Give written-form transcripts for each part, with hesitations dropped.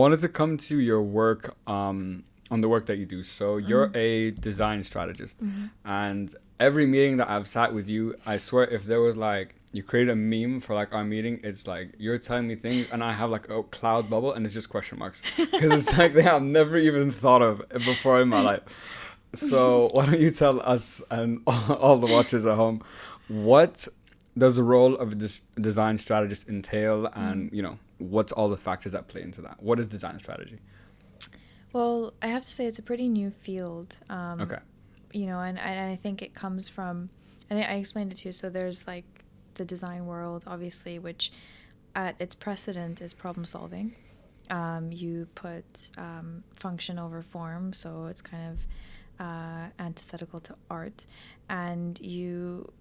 Wanted to come to your work, on the work that you do. So you're a design strategist, and every meeting that I've sat with you, I swear, if there was like you create a meme for like our meeting, it's like you're telling me things, and I have like a cloud bubble, and it's just question marks because it's like they have never even thought of it before in my life. So why don't you tell us and all the watchers at home, what does the role of a design strategist entail, and what's all the factors that play into that? What is design strategy? Well, I have to say it's a pretty new field. Okay. And I think it comes from, I think I explained it too. So there's like the design world, obviously, which at its precedent is problem solving. You put function over form, so it's kind of antithetical to art, and you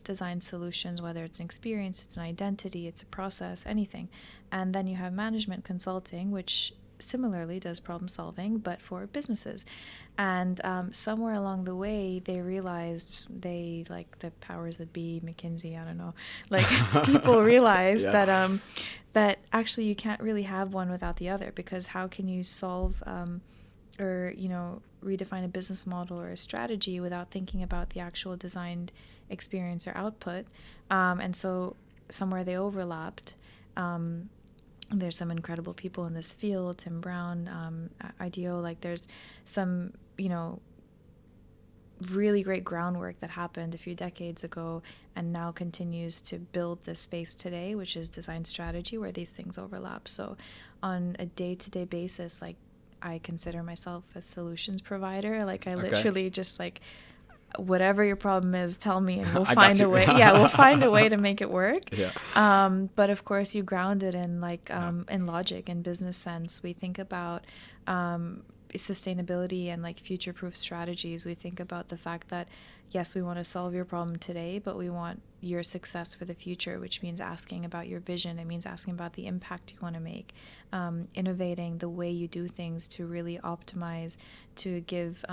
design solutions, whether it's an experience, it's an identity, it's a process, anything. And then you have management consulting, which similarly does problem solving, but for businesses. And somewhere along the way, they realized like the powers that be, McKinsey, I don't know, like people realized that actually you can't really have one without the other, because how can you solve or redefine a business model or a strategy without thinking about the actual designed experience or output? And so somewhere they overlapped. There's some incredible people in this field, Tim Brown, IDEO, like there's some, really great groundwork that happened a few decades ago and now continues to build this space today, which is design strategy, where these things overlap. So on a day-to-day basis, like I consider myself a solutions provider. Like I literally just like, whatever your problem is, tell me and we'll find a way. Yeah, we'll find a way to make it work. Yeah. But of course, you ground it in like in logic and business sense. We think about sustainability and like future-proof strategies. We think about the fact that yes, we want to solve your problem today, but we want your success for the future, which means asking about your vision. It means asking about the impact you want to make, innovating the way you do things to really optimize, to give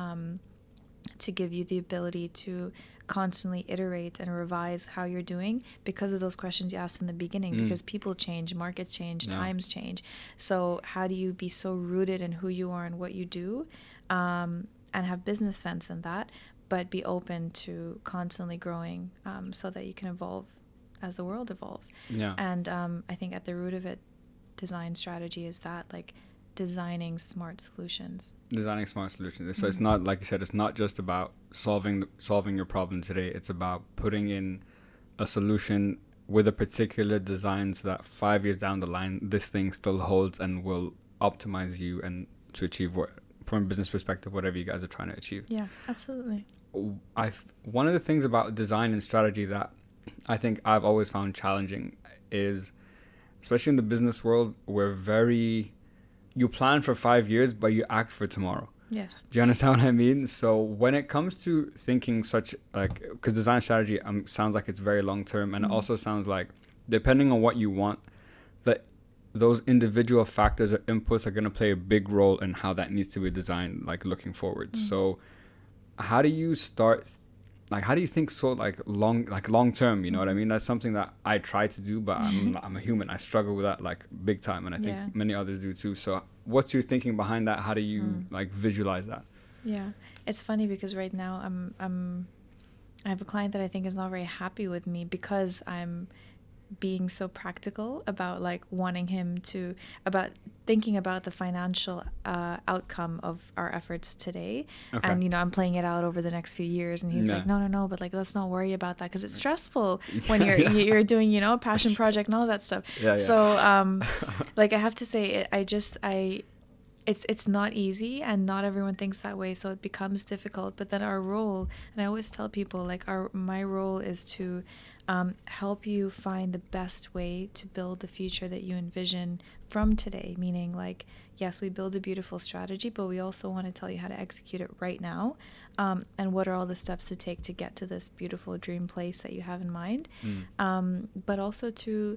you the ability to constantly iterate and revise how you're doing because of those questions you asked in the beginning, because people change, markets change, times change. So how do you be so rooted in who you are and what you do, and have business sense in that, but be open to constantly growing, so that you can evolve as the world evolves. And I think at the root of it, design strategy is that, like, designing smart solutions. So it's not, like you said, it's not just about solving your problem today. It's about putting in a solution with a particular design so that 5 years down the line, this thing still holds and will optimize you and to achieve what, from a business perspective, whatever you guys are trying to achieve. Yeah, absolutely. One of the things about design and strategy that I think I've always found challenging is, especially in the business world, you plan for 5 years, but you act for tomorrow. Yes. Do you understand what I mean? So when it comes to thinking because design strategy sounds like it's very long term, and it also sounds like, depending on what you want, that those individual factors or inputs are going to play a big role in how that needs to be designed, like looking forward. So how do you start? Like, how do you think so, long term? You know what I mean? That's something that I try to do, but I'm a human. I struggle with that like big time, and I think many others do too. So, what's your thinking behind that? How do you like visualize that? Yeah, it's funny because right now I have a client that I think is not very happy with me because I'm being so practical about like wanting him to, about thinking about the financial outcome of our efforts today. And I'm playing it out over the next few years, and he's like, no, but like, let's not worry about that, because it's stressful when you're doing a passion project and all that stuff. So like, I have to say, it's not easy, and not everyone thinks that way, so it becomes difficult. But then our role, and I always tell people, like, my role is to help you find the best way to build the future that you envision from today. Meaning, like, yes, we build a beautiful strategy, but we also want to tell you how to execute it right now, and what are all the steps to take to get to this beautiful dream place that you have in mind, but also to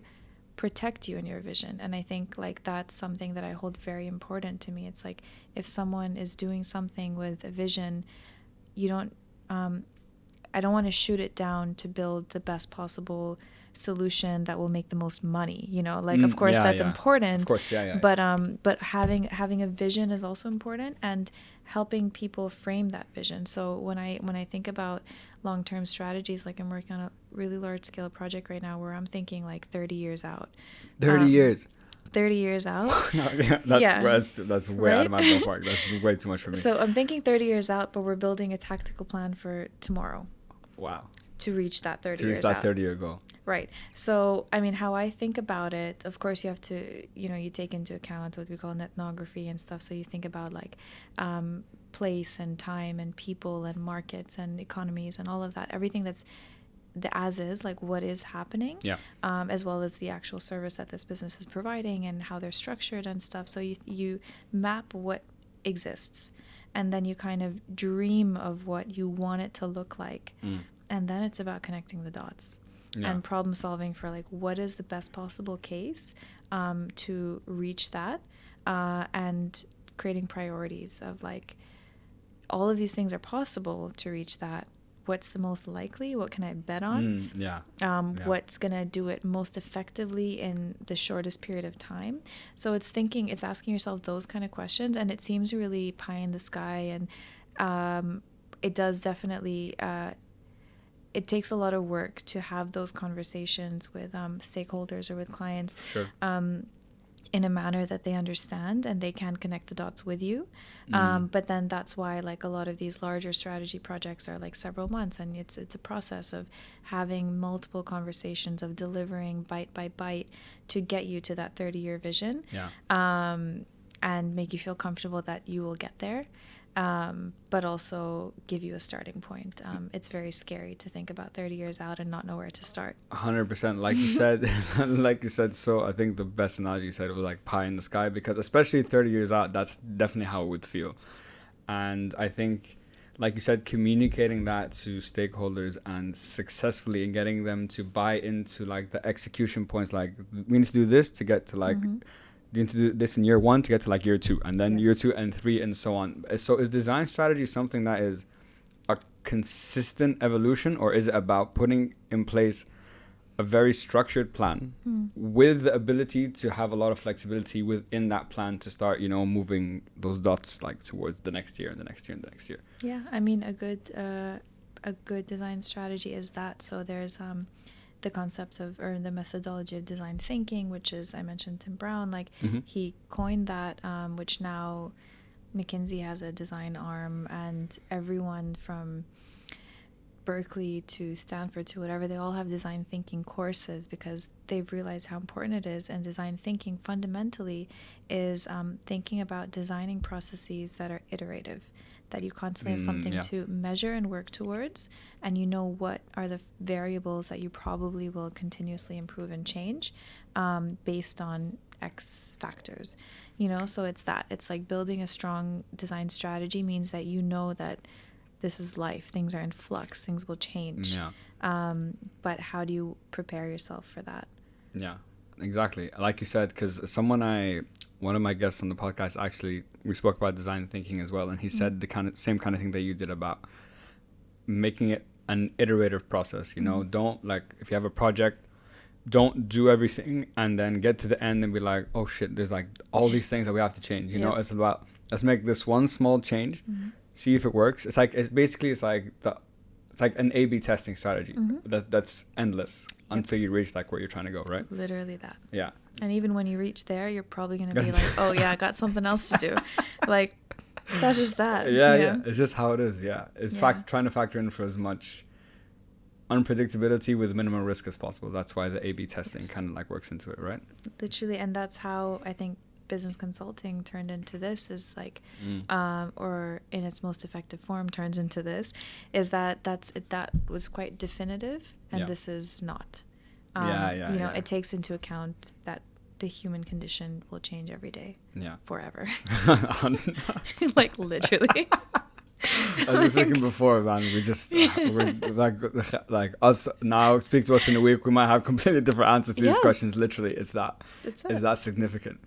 protect you in your vision. And I think like that's something that I hold very important to me. It's like, if someone is doing something with a vision, I don't want to shoot it down to build the best possible solution that will make the most money, you know, like of course that's important, of course, but having a vision is also important, and helping people frame that vision. So when I think about long-term strategies, like I'm working on a really large scale project right now where I'm thinking like 30 years out. 30 years 30 years out. That's way right? out of my ballpark. That's way too much for me. So I'm thinking 30 years out, but we're building a tactical plan for tomorrow. Wow. To reach that 30 to reach years that out. 30-year goal. Right. So, I mean, how I think about it, of course, you have to, you know, you take into account what we call ethnography and stuff. So you think about like place and time and people and markets and economies and all of that, everything that's the as is, like what is happening, as well as the actual service that this business is providing and how they're structured and stuff. So you map what exists, and then you kind of dream of what you want it to look like. And then it's about connecting the dots and problem solving for like what is the best possible case to reach that, and creating priorities of like all of these things are possible to reach that. What's the most likely? What can I bet on? What's going to do it most effectively in the shortest period of time? So it's asking yourself those kind of questions, and it seems really pie in the sky, and it does definitely it takes a lot of work to have those conversations with stakeholders or with clients. Sure. In a manner that they understand and they can connect the dots with you. But then that's why like a lot of these larger strategy projects are like several months, and it's a process of having multiple conversations, of delivering bite by bite to get you to that 30-year vision. And make you feel comfortable that you will get there. But also give you a starting point. It's very scary to think about 30 years out and not know where to start. 100%. Like you said, so I think the best analogy you said was like pie in the sky, because especially 30 years out, that's definitely how it would feel. And I think, like you said, communicating that to stakeholders and successfully and getting them to buy into like the execution points, like we need to do this to get to like, you need to do this in year 1 to get to like year 2, and then year 2 and 3 and so on. So is design strategy something that is a consistent evolution, or is it about putting in place a very structured plan with the ability to have a lot of flexibility within that plan to start, you know, moving those dots like towards the next year and the next year and the next year? Yeah, I mean, a good design strategy is that. So there's the concept of, or the methodology of design thinking, which is, I mentioned Tim Brown, like he coined that, which now McKinsey has a design arm, and everyone from Berkeley to Stanford to whatever, they all have design thinking courses because they've realized how important it is. And design thinking fundamentally is thinking about designing processes that are iterative, that you constantly have something to measure and work towards, and you know what are the variables that you probably will continuously improve and change based on X factors, you know. So it's like building a strong design strategy means that you know that this is life, things are in flux, things will change, but how do you prepare yourself for that? Exactly, like you said, because one of my guests on the podcast, actually, we spoke about design thinking as well, and he said the same kind of thing that you did about making it an iterative process. You know, don't, like, if you have a project, don't do everything and then get to the end and be like, oh shit, there's like all these things that we have to change. You know, it's about, let's make this one small change, see if it works. It's like it's like an A/B testing strategy that's endless until you reach like where you're trying to go, right? Literally that. Yeah. And even when you reach there, you're probably going to be like, oh yeah, I got something else to do. Like, that's just that. Yeah. It's just how it is. Yeah. It's trying to factor in for as much unpredictability with minimum risk as possible. That's why the A/B testing kind of like works into it, right? Literally. And that's how I think business consulting turned into this, is like, or in its most effective form turns into this, is that that was quite definitive, and this is not. You know, it takes into account that the human condition will change every day. Forever. Like literally. I was just thinking before, man, we're like us now, speak to us in a week, we might have completely different answers to these questions. Literally, it's that significant.